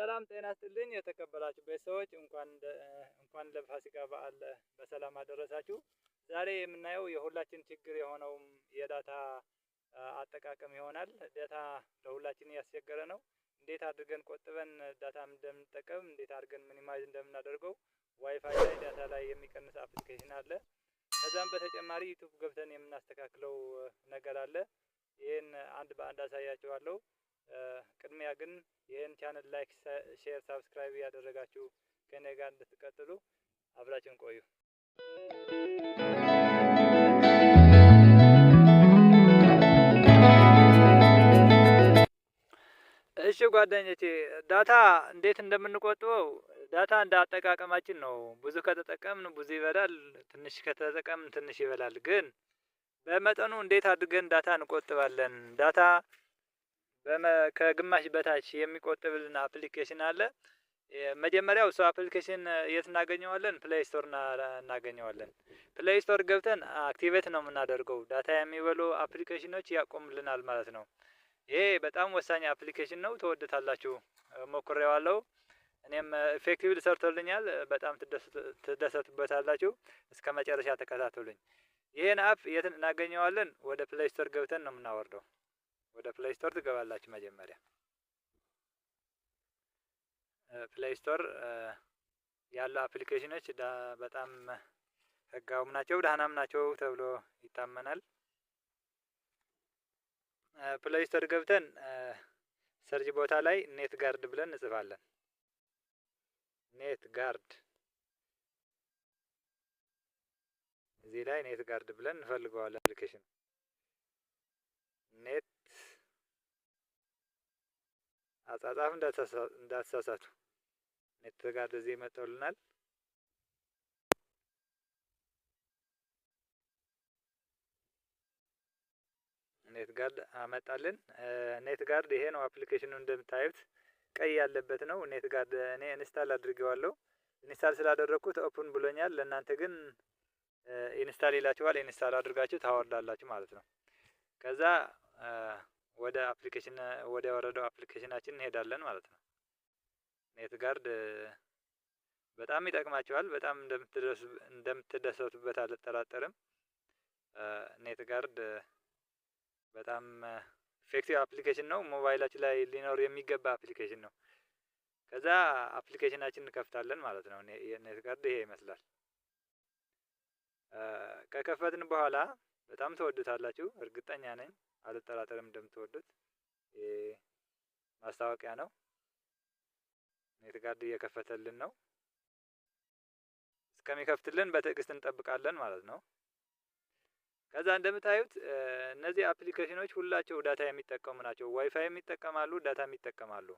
ሰላም ጤና ይስጥልኝ የተከበራችሁ ቤተሰቦች እንኳን ለፋሲካ በዓል በሰላም አደረሳችሁ። ዛሬ የምናየው የሁላችን ችግር የሆነውም የዳታ አጠቃቀም ይሆናል። ዳታ ለሁላችን ያስቸገረ ነው። እንዴት አድርገን ቆጥበን ዳታ እንደምንጠቀም፣ እንዴት አድርገን ሚኒማይዝ እንደምናደርገው፣ ዋይፋይ ላይ ዳታ ላይ የሚቀንስ አፕሊኬሽን አለ። ከዛም በተጨማሪ ዩቲዩብ ገብተን የምናስተካክለው ነገር አለ። ይሄን አንድ በአንድ አሳያችኋለሁ። ቅድሚያ ግን ይሄን ቻናል ላይክ፣ ሼር፣ ሰብስክራይብ ያደረጋችሁ ከኔ ጋር እንድትቀጥሉ አብራችን ቆዩ። እሺ ጓደኞቼ፣ ዳታ እንዴት እንደምንቆጥበው ዳታ እንደ አጠቃቀማችን ነው። ብዙ ከተጠቀምን ብዙ ይበላል፣ ትንሽ ከተጠቀምን ትንሽ ይበላል። ግን በመጠኑ እንዴት አድርገን ዳታ እንቆጥባለን? ዳታ ከግማሽ በታች የሚቆጥብልን አፕሊኬሽን አለ። መጀመሪያው እሱ አፕሊኬሽን የት እናገኘዋለን? ፕሌይ ስቶር እናገኘዋለን። ፕሌይ ስቶር ገብተን አክቲቬት ነው የምናደርገው። ዳታ የሚበሉ አፕሊኬሽኖች ያቆምልናል ማለት ነው። ይሄ በጣም ወሳኝ አፕሊኬሽን ነው። ትወዱታላችሁ። ሞክሬዋለሁ። እኔም ኢፌክቲቭሊ ሰርቶልኛል። በጣም ትደሰቱበታላችሁ። እስከ መጨረሻ ተከታተሉኝ። ይሄን አፕ የት እናገኘዋለን? ወደ ፕሌይ ስቶር ገብተን ነው የምናወርደው። ወደ ፕሌይ ስቶር ትገባላችሁ። መጀመሪያ ፕሌይ ስቶር ያሉ አፕሊኬሽኖች በጣም ህጋዊም ናቸው ደህናም ናቸው ተብሎ ይታመናል። ፕሌይ ስቶር ገብተን ሰርች ቦታ ላይ ኔት ጋርድ ብለን እንጽፋለን። ኔት ጋርድ፣ እዚህ ላይ ኔት ጋርድ ብለን እንፈልገዋለን። አፕሊኬሽን ኔት አጻጻፍ እንዳትሳሳቱ። ኔት ጋርድ እዚህ መጥቶልናል። ኔት ጋርድ አመጣልን። ኔት ጋርድ ይሄ ነው አፕሊኬሽኑ። እንደምታዩት ቀይ ያለበት ነው። ኔት ጋርድ እኔ ኢንስታል አድርጌዋለሁ። ኢንስታል ስላደረኩት ኦፕን ብሎኛል። ለእናንተ ግን ኢንስታል ይላችኋል። ኢንስታል አድርጋችሁ ታወርዳላችሁ ማለት ነው። ከዛ ወደ ወረደው አፕሊኬሽናችን እንሄዳለን ማለት ነው። ኔት ጋርድ በጣም ይጠቅማችኋል። በጣም እንደምትደሰቱበት አልጠራጠርም። ኔት ጋርድ በጣም ኢፌክቲቭ አፕሊኬሽን ነው። ሞባይላችሁ ላይ ሊኖር የሚገባ አፕሊኬሽን ነው። ከዛ አፕሊኬሽናችን እንከፍታለን ማለት ነው። ኔት ጋርድ ይሄ ይመስላል። ከከፈትን በኋላ በጣም ትወዱታላችሁ፣ እርግጠኛ ነኝ። አልጠራጠርም እንደምትወዱት። ማስታወቂያ ነው። ኔት ጋርድ እየከፈተልን ነው። እስከሚከፍትልን በትዕግስት እንጠብቃለን ማለት ነው። ከዛ እንደምታዩት እነዚህ አፕሊኬሽኖች ሁላቸው ዳታ የሚጠቀሙ ናቸው። ዋይፋይ የሚጠቀማሉ፣ ዳታም ይጠቀማሉ።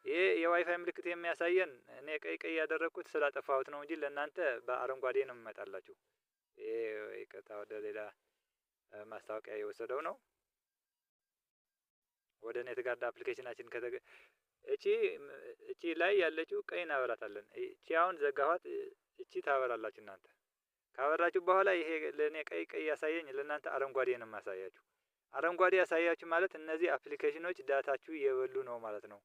ይሄ የዋይፋይ ምልክት የሚያሳየን እኔ ቀይ ያደረኩት ስላጠፋሁት ነው እንጂ ለእናንተ በአረንጓዴ ነው የሚመጣላችሁ። ይሄ ይቅርታ፣ ወደ ሌላ ማስታወቂያ የወሰደው ነው። ወደ ኔት ጋርድ አፕሊኬሽናችን እቺ ላይ ያለችው ቀይ እናበራታለን። እቺ አሁን ዘጋኋት። እቺ ታበራላችሁ እናንተ። ካበራችሁ በኋላ ይሄ ለኔ ቀይ ያሳየኝ፣ ለእናንተ አረንጓዴ ነው የማሳያችሁ። አረንጓዴ ያሳያችሁ ማለት እነዚህ አፕሊኬሽኖች ዳታችሁ እየበሉ ነው ማለት ነው።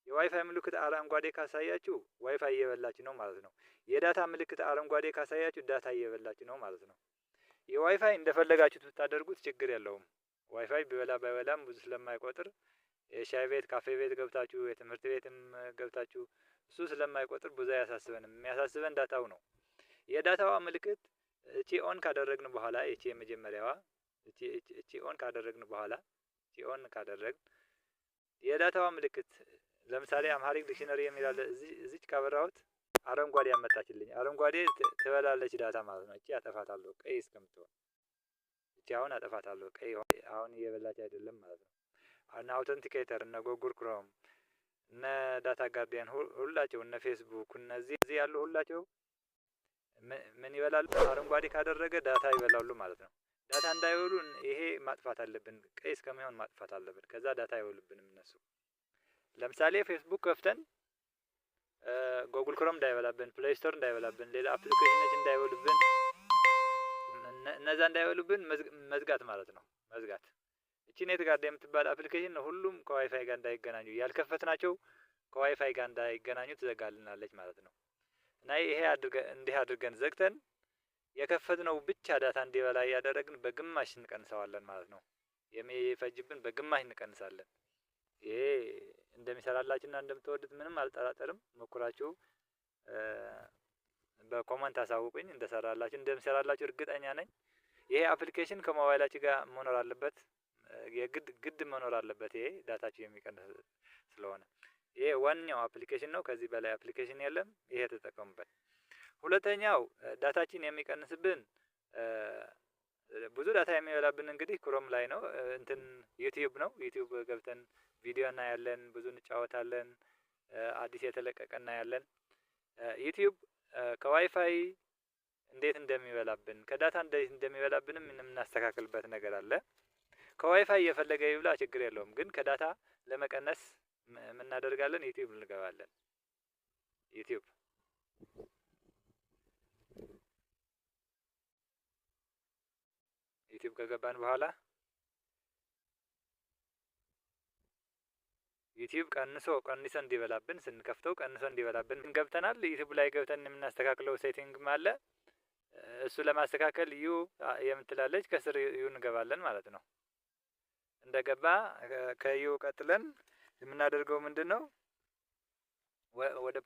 የዋይፋይ ምልክት አረንጓዴ ካሳያችሁ ዋይፋይ እየበላችሁ ነው ማለት ነው። የዳታ ምልክት አረንጓዴ ካሳያችሁ ዳታ እየበላችሁ ነው ማለት ነው። የዋይፋይ እንደፈለጋችሁት ብታደርጉት ችግር የለውም። ዋይፋይ ቢበላ ባይበላም ብዙ ስለማይቆጥር የሻይ ቤት፣ ካፌ ቤት ገብታችሁ የትምህርት ቤትም ገብታችሁ እሱ ስለማይቆጥር ብዙ አያሳስበንም። የሚያሳስበን ዳታው ነው። የዳታዋ ምልክት እቺ ኦን ካደረግን በኋላ እቺ የመጀመሪያዋ እቺ ኦን ካደረግን በኋላ ካደረግን የዳታዋ ምልክት ለምሳሌ አምሃሪክ ዲክሽነሪ የሚላል እዚች ካበራሁት አረንጓዴ ያመጣችልኝ። አረንጓዴ ትበላለች ዳታ ማለት ነው። እቺ አጠፋታለሁ ቀይ እስከምትሆን። እቺ አሁን አጠፋታለሁ ቀይ አሁን እየበላች አይደለም ማለት ነው። እና አውተንቲኬተር እነ ጎጉል ክሮም እነ ዳታ ጋርዲያን ሁላቸው እነ ፌስቡክ እነዚህ ያሉ ሁላቸው ምን ይበላሉ? አረንጓዴ ካደረገ ዳታ ይበላሉ ማለት ነው። ዳታ እንዳይበሉ ይሄ ማጥፋት አለብን። ቀይ እስከሚሆን ማጥፋት አለብን። ከዛ ዳታ አይበሉብንም እነሱ። ለምሳሌ ፌስቡክ ከፍተን ጎጉል ክሮም እንዳይበላብን፣ ፕሌይ ስቶር እንዳይበላብን፣ ሌላ አፕሊኬሽኖች እንዳይበሉብን፣ እነዛ እንዳይበሉብን መዝጋት ማለት ነው። መዝጋት። እቺ ኔት ጋርድ የምትባል አፕሊኬሽን ሁሉም ከዋይፋይ ጋር እንዳይገናኙ ያልከፈትናቸው ከዋይፋይ ጋር እንዳይገናኙ ትዘጋልናለች ማለት ነው። እና ይሄ እንዲህ አድርገን ዘግተን የከፈትነው ብቻ ዳታ እንዲበላ እያደረግን በግማሽ እንቀንሰዋለን ማለት ነው። የሚፈጅብን በግማሽ እንቀንሳለን። ይሄ እንደሚሰራላችሁና እንደምትወዱት ምንም አልጠራጠርም። ሞክራችሁ በኮመንት አሳውቁኝ። እንደሚሰራላችሁ እርግጠኛ ነኝ። ይሄ አፕሊኬሽን ከሞባይላችሁ ጋር መኖር አለበት፣ ግድ መኖር አለበት። ይሄ ዳታችሁ የሚቀንስ ስለሆነ ይሄ ዋናው አፕሊኬሽን ነው። ከዚህ በላይ አፕሊኬሽን የለም። ይሄ ተጠቀሙበት። ሁለተኛው ዳታችን የሚቀንስብን ብዙ ዳታ የሚበላብን እንግዲህ ክሮም ላይ ነው፣ ዩቲዩብ ነው። ዩቲዩብ ገብተን ቪዲዮ እናያለን፣ ብዙ እንጫወታለን፣ አዲስ የተለቀቀ እናያለን። ዩቲዩብ ከዋይፋይ እንዴት እንደሚበላብን ከዳታ እንዴት እንደሚበላብንም የምናስተካክልበት ነገር አለ። ከዋይፋይ እየፈለገ ይብላ ችግር የለውም። ግን ከዳታ ለመቀነስ ምን እናደርጋለን? ዩቲዩብ እንገባለን። ዩቲዩብ ከገባን በኋላ ዩቲዩብ ቀንሶ እንዲበላብን ስንከፍተው ቀንሶ እንዲበላብን ገብተናል። ዩቲዩብ ላይ ገብተን የምናስተካክለው ሴቲንግም አለ። እሱ ለማስተካከል ዩ የምትላለች ከስር ዩ እንገባለን ማለት ነው። እንደገባ ከዩ ቀጥለን የምናደርገው ምንድነው? ወደ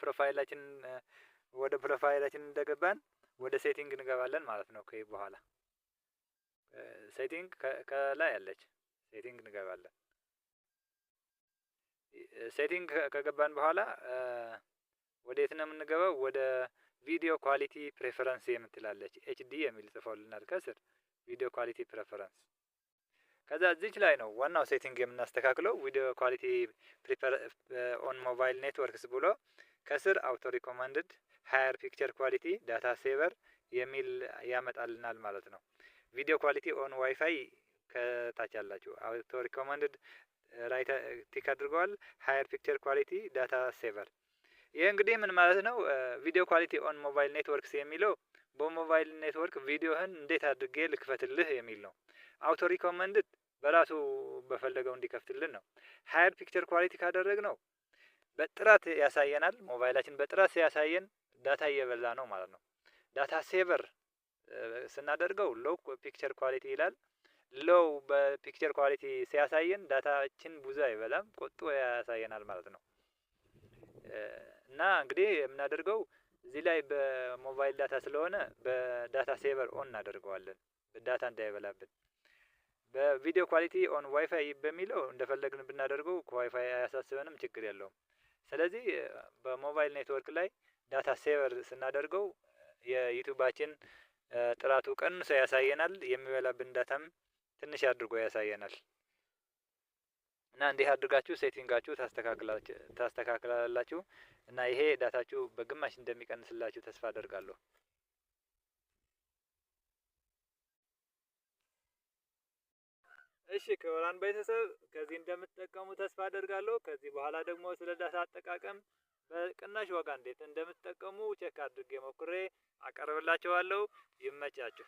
ፕሮፋይላችን እንደገባን ወደ ሴቲንግ እንገባለን ማለት ነው። ከይ በኋላ ሴቲንግ ከላይ ያለች ሴቲንግ እንገባለን። ሴቲንግ ከገባን በኋላ ወዴት ነው የምንገባው? ወደ ቪዲዮ ኳሊቲ ፕሬፈረንስ የምትላለች ኤችዲ የሚል ጽፎልናል ከስር ቪዲዮ ኳሊቲ ፕሬፈረንስ። ከዛ እዚች ላይ ነው ዋናው ሴቲንግ የምናስተካክለው። ቪዲዮ ኳሊቲ ኦን ሞባይል ኔትወርክስ ብሎ ከስር አውቶ ሪኮመንድድ ሃየር ፒክቸር ኳሊቲ ዳታ ሴቨር የሚል ያመጣልናል ማለት ነው። ቪዲዮ ኳሊቲ ኦን ዋይፋይ ከታች ያላችሁ አውቶ ሪኮመንድድ ራይት ቲክ አድርገዋል። ሃየር ፒክቸር ኳሊቲ ዳታ ሴቨር። ይሄ እንግዲህ ምን ማለት ነው? ቪዲዮ ኳሊቲ ኦን ሞባይል ኔትወርክስ የሚለው በሞባይል ኔትወርክ ቪዲዮህን እንዴት አድርጌ ልክፈትልህ የሚል ነው። አውቶ ሪኮመንድድ በራሱ በፈለገው እንዲከፍትልን ነው። ሃየር ፒክቸር ኳሊቲ ካደረግነው በጥራት ያሳየናል። ሞባይላችን በጥራት ሲያሳየን ዳታ እየበላ ነው ማለት ነው። ዳታ ሴቨር ስናደርገው ሎው ፒክቸር ኳሊቲ ይላል። ሎው በፒክቸር ኳሊቲ ሲያሳየን ዳታችን ብዙ አይበላም፣ ቆጥቦ ያሳየናል ማለት ነው። እና እንግዲህ የምናደርገው እዚህ ላይ በሞባይል ዳታ ስለሆነ በዳታ ሴቨር ኦን እናደርገዋለን፣ ዳታ እንዳይበላብን። በቪዲዮ ኳሊቲ ኦን ዋይፋይ በሚለው እንደፈለግን ብናደርገው ከዋይፋይ አያሳስበንም፣ ችግር የለውም። ስለዚህ በሞባይል ኔትወርክ ላይ ዳታ ሴቨር ስናደርገው የዩቲዩባችን ጥራቱ ቀንሶ ያሳየናል፣ የሚበላብን ዳታም ትንሽ አድርጎ ያሳየናል። እና እንዲህ አድርጋችሁ ሴቲንጋችሁ ታስተካክላላችሁ እና ይሄ ዳታችሁ በግማሽ እንደሚቀንስላችሁ ተስፋ አደርጋለሁ። እሺ ክቡራን ቤተሰብ ከዚህ እንደምትጠቀሙ ተስፋ አደርጋለሁ። ከዚህ በኋላ ደግሞ ስለ ዳታ አጠቃቀም በቅናሽ ዋጋ እንዴት እንደምትጠቀሙ ቼክ አድርጌ ሞክሬ አቀርብላችኋለሁ። ይመቻችሁ።